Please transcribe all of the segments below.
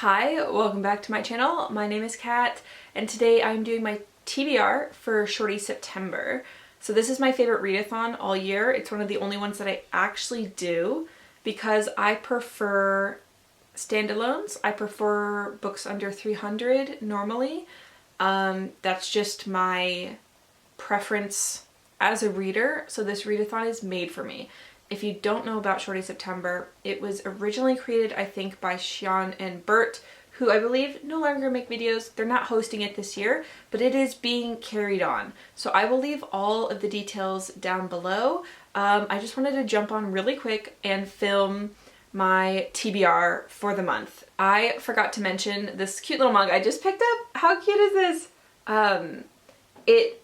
Hi, welcome back to my channel. My name is Kat, and today I'm doing my TBR for Shorty September. So this is my favorite readathon all year. It's one of the only ones that I actually do because I prefer standalones. I prefer books under 300 normally. That's just my preference as a reader, so this readathon is made for me. If you don't know about Shorty September, it was originally created, I think, by Sean and Bert, who I believe no longer make videos. They're not hosting it this year, but it is being carried on. So I will leave all of the details down below. I just wanted to jump on really quick and film my TBR for the month. I forgot to mention this cute little mug I just picked up. How cute is this? It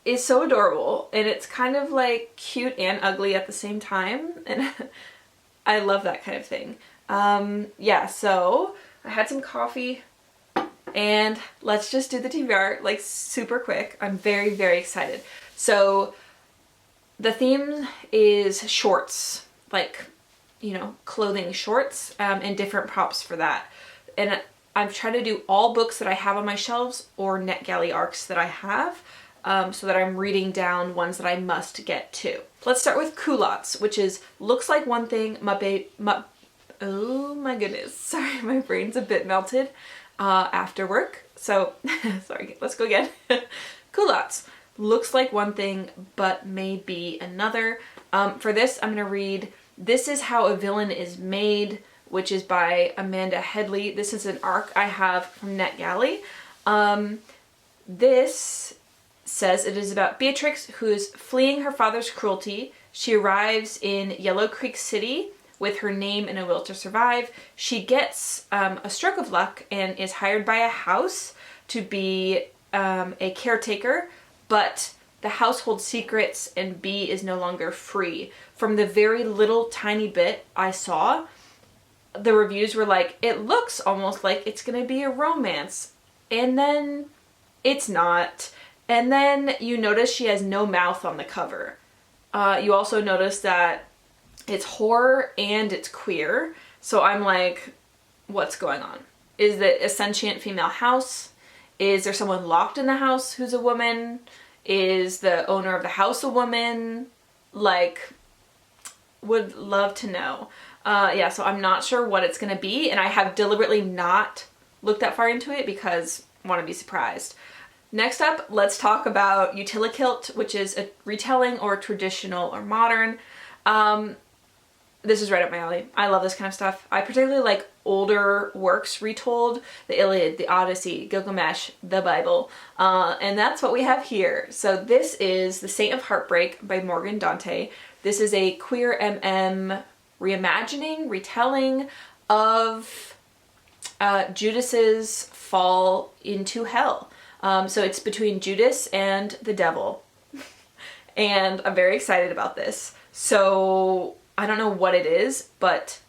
is so adorable, and it's kind of like cute and ugly at the same time, and I love that kind of thing. Yeah, so I had some coffee and let's just do the TBR like super quick. I'm very, very excited. So the theme is shorts, like, you know, clothing shorts, and different props for that. And I've tried to do all books that I have on my shelves or NetGalley arcs that I have, so that I'm reading down ones that I must get to. Let's start with Culottes, which is looks like one thing, oh my goodness, sorry, my brain's a bit melted after work. So, sorry, let's go again. Culottes, looks like one thing, but may be another. For this, I'm gonna read This Is How a Villain Is Made, which is by Amanda Headlee. This is an arc I have from NetGalley. This says it is about Beatrix, who is fleeing her father's cruelty. She arrives in Yellow Creek City with her name and a will to survive. She gets a stroke of luck and is hired by a house to be a caretaker, but the house holds secrets and B is no longer free. From the very little tiny bit I saw, the reviews were like, it looks almost like it's gonna be a romance, and then it's not. And then you notice she has no mouth on the cover. You also notice that it's horror and it's queer. So I'm like, what's going on? Is it a sentient female house? Is there someone locked in the house who's a woman? Is the owner of the house a woman? Like, would love to know. Yeah, so I'm not sure what it's gonna be, and I have deliberately not looked that far into it because I want to be surprised. Next up, let's talk about Utili-Kilt, which is a retelling or traditional or modern. This is right up my alley. I love this kind of stuff. I particularly like older works retold, the Iliad, the Odyssey, Gilgamesh, the Bible, and that's what we have here. So this is The Saint of Heartbreak by Morgan Dante. This is a queer MM reimagining, retelling of Judas's fall into hell. So it's between Judas and the devil, and I'm very excited about this. So I don't know what it is, but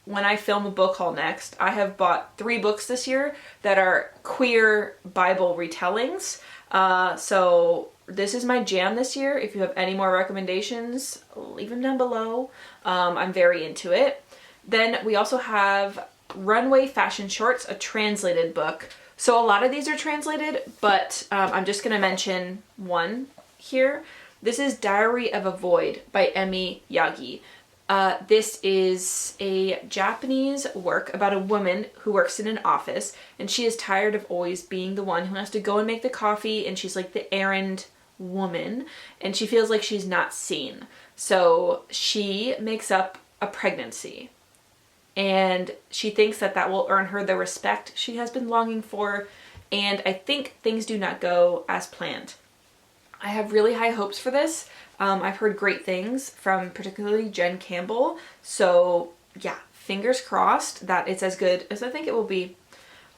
when I film a book haul next, I have bought 3 books this year that are queer Bible retellings. So this is my jam this year. If you have any more recommendations, leave them down below. I'm very into it. Then we also have Runway Fashion Shorts, a translated book. So a lot of these are translated, but I'm just going to mention one here. This is Diary of a Void by Emi Yagi. This is a Japanese work about a woman who works in an office, and she is tired of always being the one who has to go and make the coffee, and she's like the errand woman, and she feels like she's not seen. So she makes up a pregnancy, and she thinks that that will earn her the respect she has been longing for, and I think things do not go as planned. I have really high hopes for this. I've heard great things from particularly Jen Campbell, so yeah, fingers crossed that it's as good as I think it will be.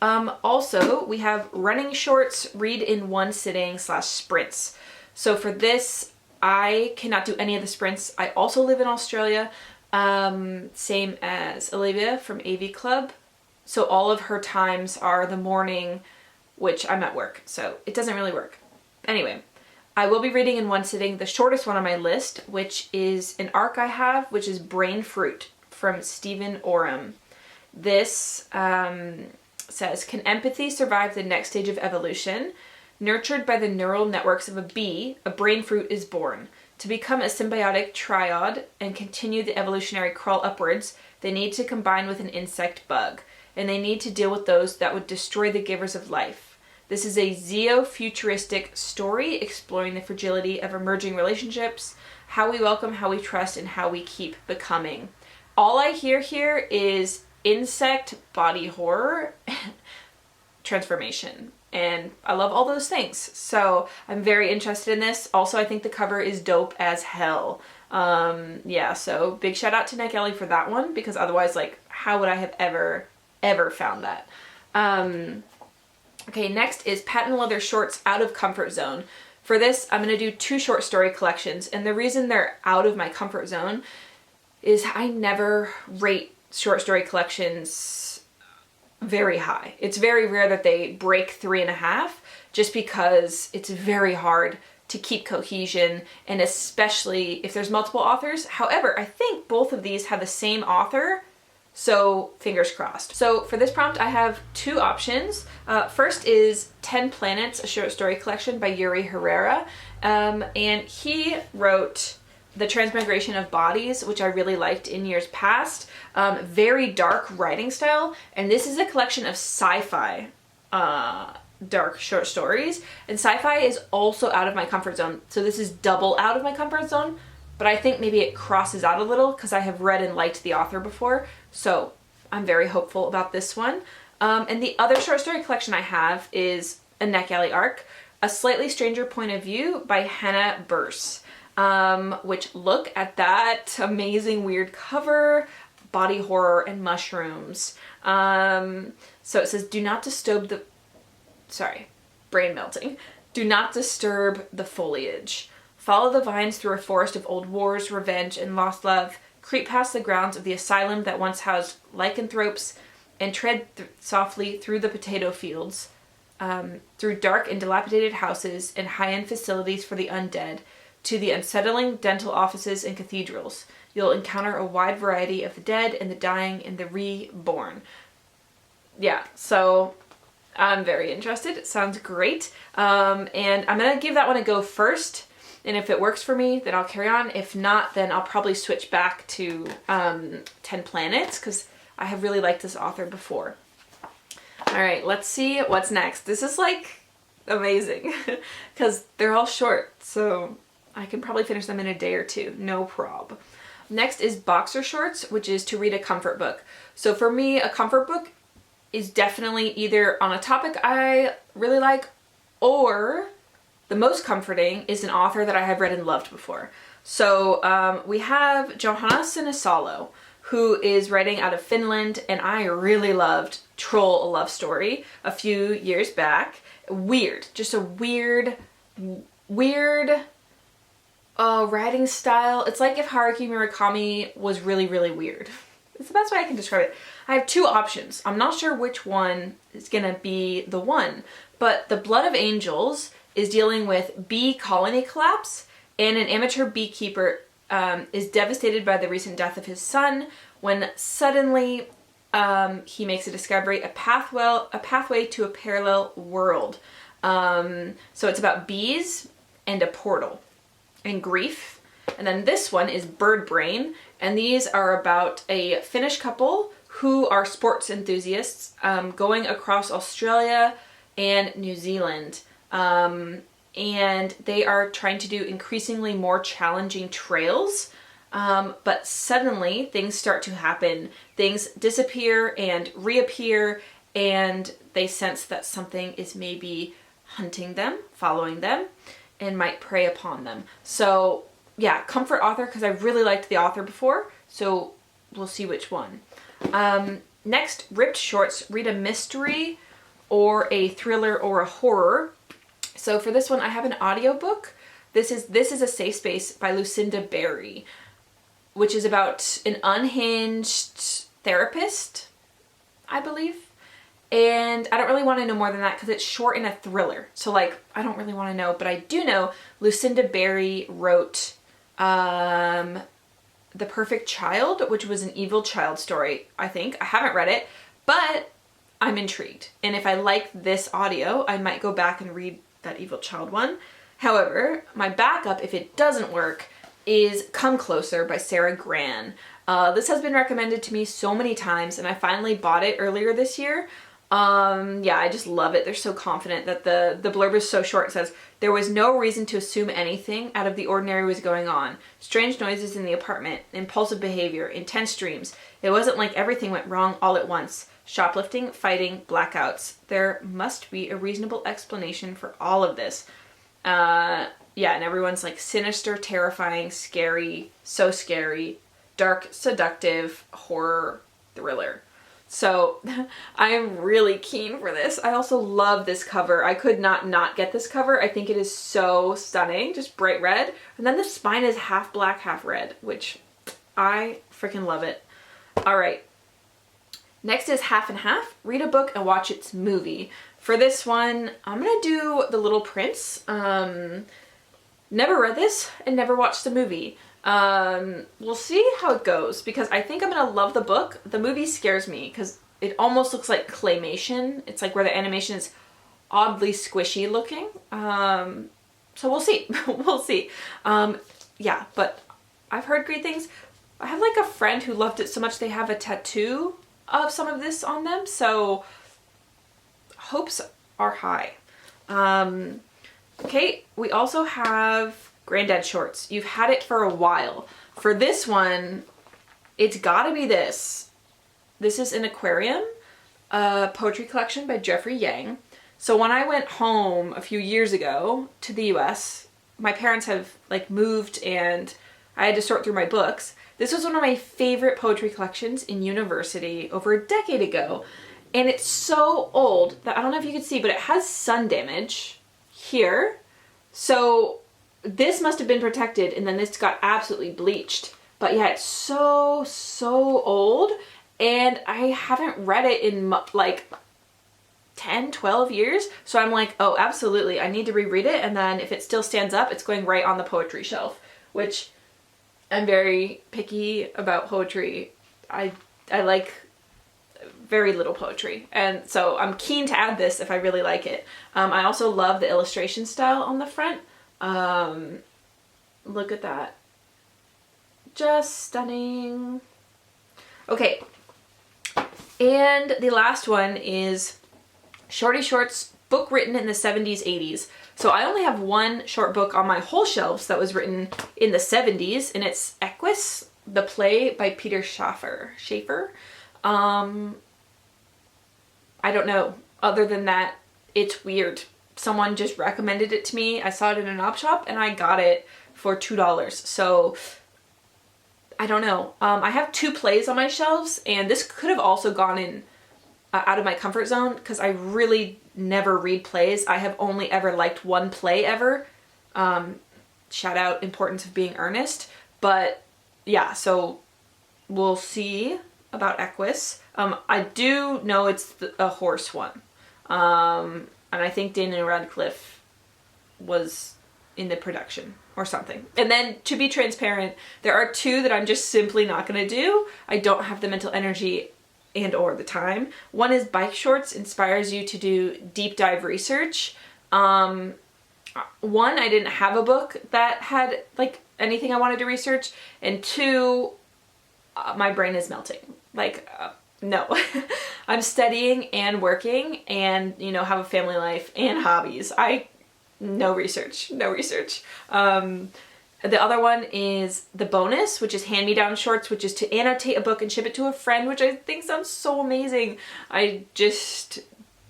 Also, we have Running Shorts, Read in One Sitting / Sprints. So for this, I cannot do any of the sprints. I also live in Australia, same as Olivia from AV Club. So all of her times are the morning, which I'm at work, so it doesn't really work. Anyway, I will be reading in one sitting the shortest one on my list, which is an arc I have, which is Brain Fruit from Stephen Oram. This says, can empathy survive the next stage of evolution? Nurtured by the neural networks of a bee, a brain fruit is born. To become a symbiotic triad and continue the evolutionary crawl upwards, they need to combine with an insect bug, and they need to deal with those that would destroy the givers of life. This is a zeo-futuristic story exploring the fragility of emerging relationships, how we welcome, how we trust, and how we keep becoming. All I hear here is insect body horror transformation. And I love all those things. So I'm very interested in this. Also, I think the cover is dope as hell. Yeah, so big shout out to NetGalley for that one, because otherwise, like, how would I have ever found that? Okay, next is Patent Leather Shorts Out of Comfort Zone. For this, I'm going to do 2 short story collections. And the reason they're out of my comfort zone is I never rate short story collections very high. It's very rare that they break 3.5, just because it's very hard to keep cohesion, and especially if there's multiple authors. However, I think both of these have the same author, so fingers crossed. So for this prompt, I have 2 options. First is 10 Planets, a short story collection by Yuri Herrera, and he wrote The Transmigration of Bodies, which I really liked in years past. Very dark writing style, and this is a collection of sci-fi dark short stories, and sci-fi is also out of my comfort zone, so this is double out of my comfort zone, but I think maybe it crosses out a little because I have read and liked the author before, so I'm very hopeful about this one. And the other short story collection I have is a NetGalley arc, A Slightly Stranger Point of View by Hannah Birss. Which, look at that amazing weird cover, body horror and mushrooms. So it says, do not disturb the, brain melting. Do not disturb the foliage. Follow the vines through a forest of old wars, revenge, and lost love. Creep past the grounds of the asylum that once housed lycanthropes, and tread softly through the potato fields, through dark and dilapidated houses and high-end facilities for the undead, to the unsettling dental offices and cathedrals. You'll encounter a wide variety of the dead and the dying and the reborn. Yeah, so I'm very interested. It sounds great. And I'm going to give that one a go first. And if it works for me, then I'll carry on. If not, then I'll probably switch back to 10 Planets, because I have really liked this author before. All right, let's see what's next. This is like amazing because they're all short, so I can probably finish them in a day or 2, no prob. Next is Boxer Shorts, which is to read a comfort book. So for me, a comfort book is definitely either on a topic I really like, or the most comforting is an author that I have read and loved before. So we have Johanna Sinisalo, who is writing out of Finland, and I really loved Troll: A Love Story a few years back. Weird, just a weird writing style. It's like if Haruki Murakami was really, really weird. It's the best way I can describe it. I have 2 options. I'm not sure which one is gonna be the one, but The Blood of Angels is dealing with bee colony collapse, and an amateur beekeeper is devastated by the recent death of his son when suddenly he makes a discovery, a pathway to a parallel world. So it's about bees and a portal and grief. And then this one is Bird Brain, and these are about a Finnish couple who are sports enthusiasts going across Australia and New Zealand. And they are trying to do increasingly more challenging trails, but suddenly things start to happen. Things disappear and reappear, and they sense that something is maybe hunting them, following them, and might prey upon them. So yeah, comfort author, because I really liked the author before, so we'll see which one. Next, Ripped Shorts, read a mystery or a thriller or a horror. So for this one, I have an audiobook. This is A Safe Space by Lucinda Berry, which is about an unhinged therapist, I believe. And I don't really want to know more than that because it's short and a thriller. So like, I don't really want to know, but I do know Lucinda Berry wrote The Perfect Child, which was an evil child story, I think. I haven't read it, but I'm intrigued. And if I like this audio, I might go back and read that evil child one. However, my backup, if it doesn't work, is Come Closer by Gran. This has been recommended to me so many times, and I finally bought it earlier this year. Yeah, I just love it. They're so confident that the blurb is so short. It says, there was no reason to assume anything out of the ordinary was going on. Strange noises in the apartment, impulsive behavior, intense dreams. It wasn't like everything went wrong all at once. Shoplifting, fighting, blackouts. There must be a reasonable explanation for all of this. Yeah, and everyone's like sinister, terrifying, scary, so scary, dark, seductive, horror, thriller. So I'm really keen for this. I also love this cover. I could not get this cover. I think it is so stunning, just bright red. And then the spine is half black, half red, which I freaking love it. All right. Next is Half and Half. Read a book and watch its movie. For this one, I'm gonna do The Little Prince. Never read this and never watched the movie. We'll see how it goes because I think I'm gonna love the book. The movie scares me because it almost looks like claymation. It's like where the animation is oddly squishy looking. So we'll see. We'll see. Yeah, but I've heard great things. I have like a friend who loved it so much they have a tattoo of some of this on them, so hopes are high. Okay, we also have Granddad shorts. You've had it for a while. For this one, it's gotta be this. This is an aquarium, a poetry collection by Jeffrey Yang. So when I went home a few years ago to the US, my parents have like moved and I had to sort through my books. This was one of my favorite poetry collections in university over a decade ago. And it's so old that I don't know if you can see, but it has sun damage here. So this must have been protected and then this got absolutely bleached. But yeah, it's so old and I haven't read it in like 10, 12 years. So I'm like, oh, absolutely. I need to reread it. And then if it still stands up, it's going right on the poetry shelf, which I'm very picky about poetry. I like very little poetry. And so I'm keen to add this if I really like it. I also love the illustration style on the front. Look at that. Just stunning. Okay. And the last one is Shorty Shorts, book written in the 70s, 80s. So I only have one short book on my whole shelves that was written in the 70s, and it's Equus, the play by Peter Schaeffer. I don't know. Other than that, it's weird. Someone just recommended it to me. I saw it in an op shop and I got it for $2. So I don't know. I have two plays on my shelves and this could have also gone in out of my comfort zone because I really never read plays. I have only ever liked one play ever. Shout out Importance of Being Earnest. But yeah, so we'll see about Equus. I do know it's a horse one. And I think Daniel Radcliffe was in the production or something. And then to be transparent, there are two that I'm just simply not going to do. I don't have the mental energy and or the time. One is Bike Shorts inspires you to do deep dive research. One, I didn't have a book that had like anything I wanted to research. And two, my brain is melting. Like, no. I'm studying and working and, you know, have a family life and hobbies. No research. The other one is the bonus, which is hand-me-down shorts, which is to annotate a book and ship it to a friend, which I think sounds so amazing. I just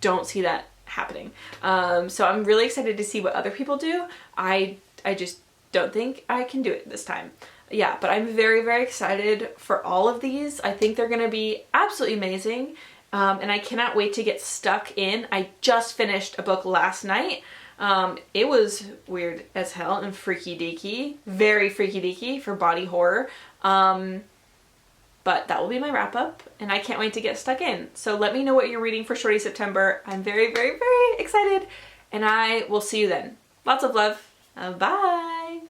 don't see that happening. So I'm really excited to see what other people do. I just don't think I can do it this time. Yeah, but I'm very, very excited for all of these. I think they're gonna be absolutely amazing. And I cannot wait to get stuck in. I just finished a book last night. It was weird as hell and freaky deaky, very freaky deaky for body horror. But that will be my wrap up and I can't wait to get stuck in. So let me know what you're reading for Shorty September. I'm very, very, very excited and I will see you then. Lots of love. Bye.